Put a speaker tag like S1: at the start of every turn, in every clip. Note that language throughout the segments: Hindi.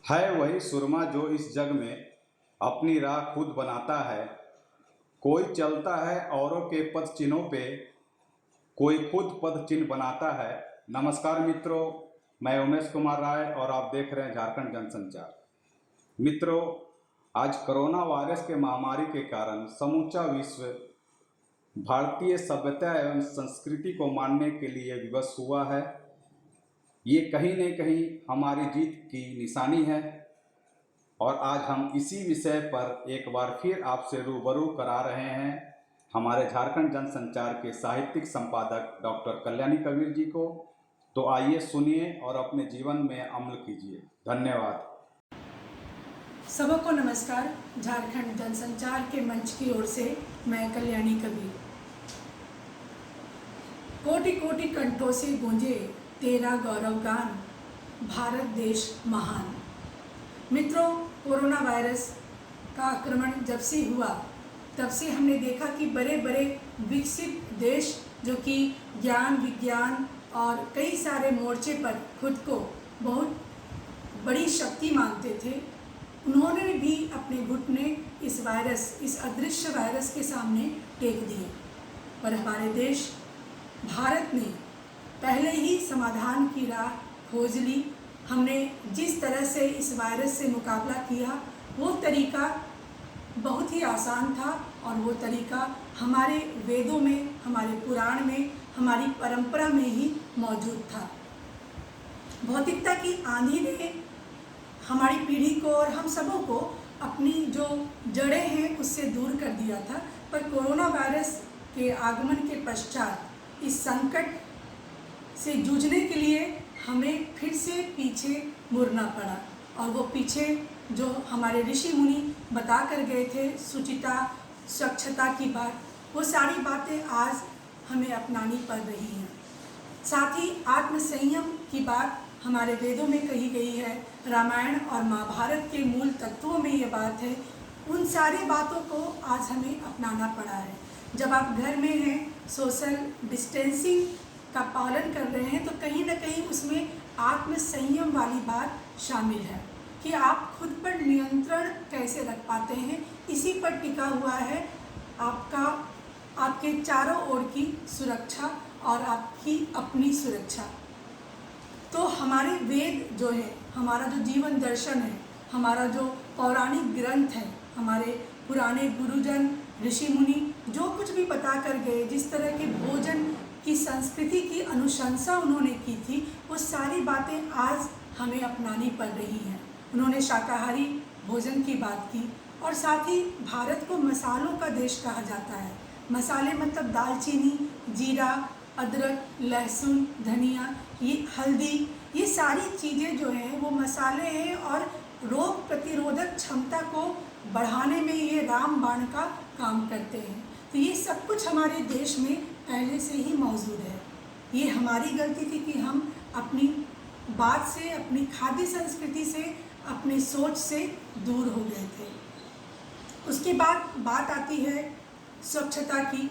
S1: है वही सुरमा जो इस जग में अपनी राह खुद बनाता है। कोई चलता है औरों के पद चिन्हों पे, कोई खुद पद चिन्ह बनाता है। नमस्कार मित्रों, मैं उमेश कुमार राय और आप देख रहे हैं झारखंड जनसंचार। मित्रों, आज कोरोना वायरस के महामारी के कारण समूचा विश्व भारतीय सभ्यता एवं संस्कृति को मानने के लिए विवश हुआ है। ये कहीं न कहीं हमारी जीत की निशानी है और आज हम इसी विषय पर एक बार फिर आपसे रूबरू करा रहे हैं हमारे झारखंड जनसंचार के साहित्यिक संपादक डॉक्टर कल्याणी कबीर जी को। तो आइए सुनिए और अपने जीवन में अमल कीजिए। धन्यवाद।
S2: सबको नमस्कार। झारखंड जनसंचार के मंच की ओर से मैं कल्याणी कबीर। कोटि कोटि कंठों से गूंजे तेरा गौरव गान, भारत देश महान। मित्रों, कोरोना वायरस का आक्रमण जब से हुआ तब से हमने देखा कि बड़े बड़े विकसित देश जो कि ज्ञान विज्ञान और कई सारे मोर्चे पर खुद को बहुत बड़ी शक्ति मानते थे, उन्होंने भी अपने घुटने इस वायरस, इस अदृश्य वायरस के सामने टेक दिए। पर हमारे देश भारत ने पहले ही समाधान की राह खोज ली। हमने जिस तरह से इस वायरस से मुकाबला किया वो तरीका बहुत ही आसान था और वो तरीका हमारे वेदों में, हमारे पुराण में, हमारी परंपरा में ही मौजूद था। भौतिकता की आंधी ने हमारी पीढ़ी को और हम सबों को अपनी जो जड़ें हैं उससे दूर कर दिया था। पर कोरोना वायरस के आगमन के पश्चात इस संकट से जूझने के लिए हमें फिर से पीछे मुड़ना पड़ा और वो पीछे जो हमारे ऋषि मुनि बता कर गए थे, शुचिता, स्वच्छता की बात, वो सारी बातें आज हमें अपनानी पड़ रही हैं। साथ ही आत्मसंयम की बात हमारे वेदों में कही गई है, रामायण और महाभारत के मूल तत्वों में ये बात है। उन सारी बातों को आज हमें अपनाना पड़ा है। जब आप घर में हैं, सोशल डिस्टेंसिंग का पालन कर रहे हैं, तो कहीं ना कहीं उसमें आत्मसंयम वाली बात शामिल है कि आप खुद पर नियंत्रण कैसे रख पाते हैं। इसी पर टिका हुआ है आपके चारों ओर की सुरक्षा और आपकी अपनी सुरक्षा। तो हमारे वेद जो है, हमारा जो जीवन दर्शन है, हमारा जो पौराणिक ग्रंथ है, हमारे पुराने गुरुजन ऋषि मुनि जो कुछ भी बता कर गए, जिस तरह के भोजन की संस्कृति की अनुशंसा उन्होंने की थी, वो सारी बातें आज हमें अपनानी पड़ रही हैं। उन्होंने शाकाहारी भोजन की बात की और साथ ही भारत को मसालों का देश कहा जाता है। मसाले मतलब दालचीनी, जीरा, अदरक, लहसुन, धनिया, ये हल्दी, ये सारी चीज़ें जो हैं वो मसाले हैं और रोग प्रतिरोधक क्षमता को बढ़ाने में ये रामबाण का काम करते हैं। तो ये सब कुछ हमारे देश में पहले से ही मौजूद है। ये हमारी गलती थी कि हम अपनी बात से, अपनी खाद्य संस्कृति से, अपनी सोच से दूर हो गए थे। उसके बाद बात आती है स्वच्छता की,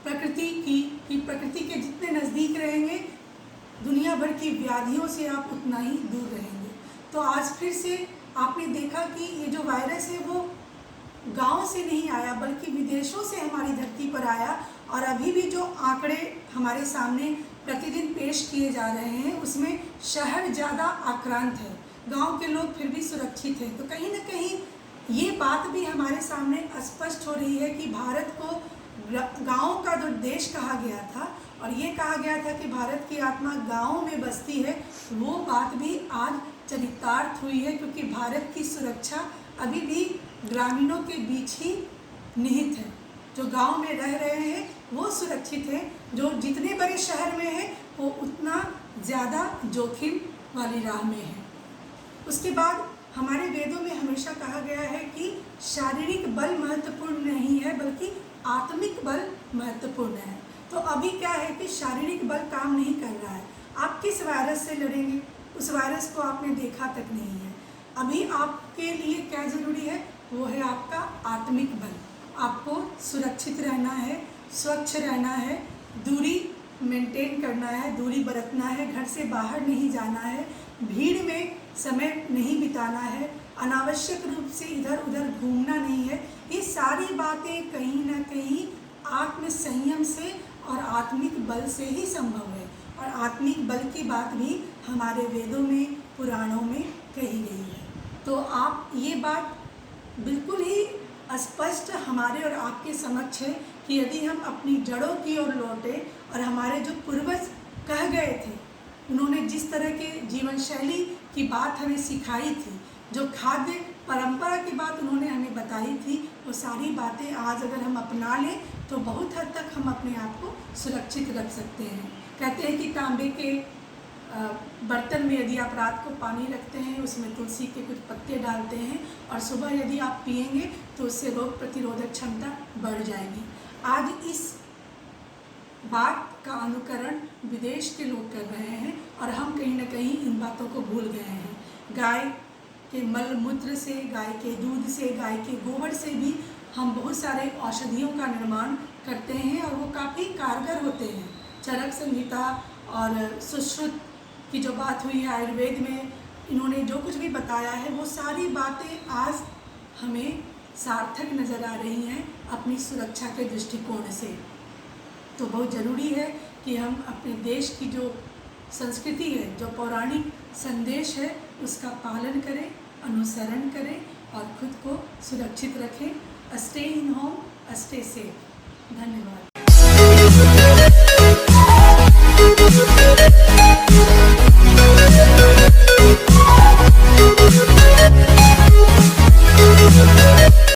S2: प्रकृति की, कि प्रकृति के जितने नज़दीक रहेंगे दुनिया भर की व्याधियों से आप उतना ही दूर रहेंगे। तो आज फिर से आपने देखा कि ये जो वायरस है वो गांव से नहीं आया बल्कि विदेशों से हमारी धरती पर आया। और अभी भी जो आंकड़े हमारे सामने प्रतिदिन पेश किए जा रहे हैं उसमें शहर ज़्यादा आक्रांत है, गांव के लोग फिर भी सुरक्षित हैं। तो कहीं ना कहीं ये बात भी हमारे सामने स्पष्ट हो रही है कि भारत को गाँव का जो देश कहा गया था और ये कहा गया था कि भारत की आत्मा गाँव में बसती है, वो बात भी आज चरितार्थ हुई है। क्योंकि भारत की सुरक्षा अभी भी ग्रामीणों के बीच ही निहित है। जो गांव में रह रहे हैं वो सुरक्षित हैं, जो जितने बड़े शहर में है वो उतना ज़्यादा जोखिम वाली राह में है। उसके बाद हमारे वेदों में हमेशा कहा गया है कि शारीरिक बल महत्वपूर्ण नहीं है बल्कि आत्मिक बल महत्वपूर्ण है। तो अभी क्या है कि शारीरिक बल काम नहीं कर रहा है। आप किस वायरस से लड़ेंगे? उस वायरस को आपने देखा तक नहीं है। अभी आपके लिए क्या ज़रूरी है? वो है आपका आत्मिक बल। आपको सुरक्षित रहना है, स्वच्छ रहना है, दूरी मेंटेन करना है, दूरी बरतना है, घर से बाहर नहीं जाना है, भीड़ में समय नहीं बिताना है, अनावश्यक रूप से इधर उधर घूमना नहीं है। ये सारी बातें कहीं ना कहीं आत्म संयम से और आत्मिक बल से ही संभव है। और आत्मिक बल की बात भी हमारे वेदों में, पुराणों में कही गई है। तो आप ये बात बिल्कुल ही स्पष्ट हमारे और आपके समक्ष है कि यदि हम अपनी जड़ों की ओर लौटे और हमारे जो पूर्वज कह गए थे, उन्होंने जिस तरह के जीवन शैली की बात हमें सिखाई थी, जो खाद्य परंपरा की बात उन्होंने हमें बताई थी, वो सारी बातें आज अगर हम अपना लें तो बहुत हद तक हम अपने आप को सुरक्षित रख सकते हैं। कहते हैं कि तांबे के बर्तन में यदि आप रात को पानी रखते हैं, उसमें तुलसी के कुछ पत्ते डालते हैं और सुबह यदि आप पिएंगे तो उससे रोग प्रतिरोधक क्षमता बढ़ जाएगी। आज इस बात का अनुकरण विदेश के लोग कर रहे हैं और हम कहीं ना कहीं इन बातों को भूल गए हैं। गाय के मल मूत्र से, गाय के दूध से, गाय के गोबर से भी हम बहुत सारे औषधियों का निर्माण करते हैं और वो काफ़ी कारगर होते हैं। चरक संहिता और सुश्रुत की जो बात हुई है आयुर्वेद में, इन्होंने जो कुछ भी बताया है वो सारी बातें आज हमें सार्थक नज़र आ रही हैं अपनी सुरक्षा के दृष्टिकोण से। तो बहुत ज़रूरी है कि हम अपने देश की जो संस्कृति है, जो पौराणिक संदेश है, उसका पालन करें, अनुसरण करें और खुद को सुरक्षित रखें। Stay in home, stay safe. धन्यवाद।
S3: We'll be right back.